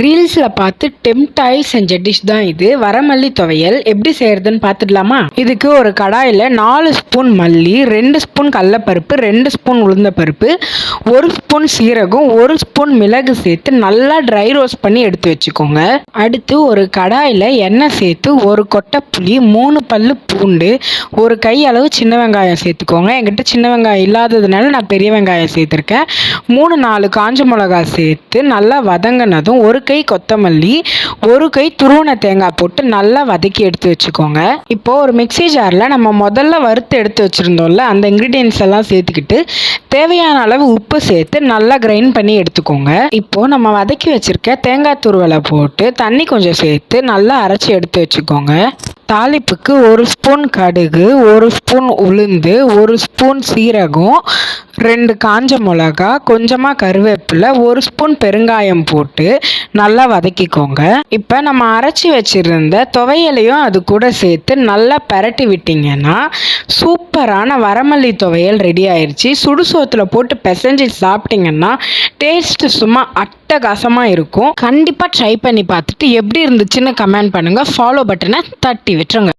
ரீல்ஸில் பார்த்து டெம்ட் ஆகி செஞ்ச டிஷ் தான் இது. வரமல்லி துவையல் எப்படி செய்யறதுன்னு பார்த்துடலாமா? இதுக்கு ஒரு கடாயில் 4 ஸ்பூன் மல்லி, 2 ஸ்பூன் கடலப்பருப்பு, 2 ஸ்பூன் உளுந்தப்பருப்பு, 1 ஸ்பூன் சீரகம், 1 ஸ்பூன் மிளகு சேர்த்து நல்லா ட்ரை ரோஸ்ட் பண்ணி எடுத்து வச்சுக்கோங்க. அடுத்து ஒரு கடாயில் எண்ணெய் சேர்த்து 1 கொட்டை புளி, 3 பல்லு பூண்டு, 1 கை அளவு சின்ன வெங்காயம் சேர்த்துக்கோங்க. என்கிட்ட சின்ன வெங்காயம் இல்லாததுனால நான் பெரிய வெங்காயம் சேர்த்துருக்கேன். 3-4 காஞ்ச மிளகா சேர்த்து நல்லா வதங்கினதும் 1 கை கொத்தமல்லி, 1 கை துருவன தேங்காய் போட்டு நல்லா வதக்கி எடுத்து வச்சுக்கோங்க. இப்போ ஒரு மிக்சி ஜாரில் நம்ம முதல்ல வறுத்து எடுத்து வச்சுருந்தோம்ல, அந்த இன்க்ரீடியன்ஸ் எல்லாம் சேர்த்துக்கிட்டு தேவையான அளவு உப்பு சேர்த்து நல்லா கிரைண்ட் பண்ணி எடுத்துக்கோங்க. இப்போ நம்ம வதக்கி வச்சிருக்க தேங்காய் துருவலை போட்டு தண்ணி கொஞ்சம் சேர்த்து நல்லா அரைச்சி எடுத்து வச்சுக்கோங்க. தாளிப்புக்கு 1 ஸ்பூன் கடுகு, 1 ஸ்பூன் உளுந்து, 1 ஸ்பூன் சீரகம், 2 காஞ்ச மிளகா, கொஞ்சமாக கருவேப்பிலை, 1 ஸ்பூன் பெருங்காயம் போட்டு நல்லா வதக்கிக்கோங்க. இப்போ நம்ம அரைச்சி வச்சிருந்த துவையலையும் அது கூட சேர்த்து நல்லா பரட்டி விட்டிங்கன்னா சூப்பரான வரமல்லி துவையல் ரெடி ஆயிடுச்சு. சுடுசோத்தில் போட்டு பிசைஞ்சு சாப்பிட்டிங்கன்னா டேஸ்ட் சும்மா அட்டகாசமாக இருக்கும். கண்டிப்பாக ட்ரை பண்ணி பார்த்துட்டு எப்படி இருந்துச்சுன்னு கமெண்ட் பண்ணுங்கள். ஃபாலோ பட்டனை தட்டி விட்டுருங்க.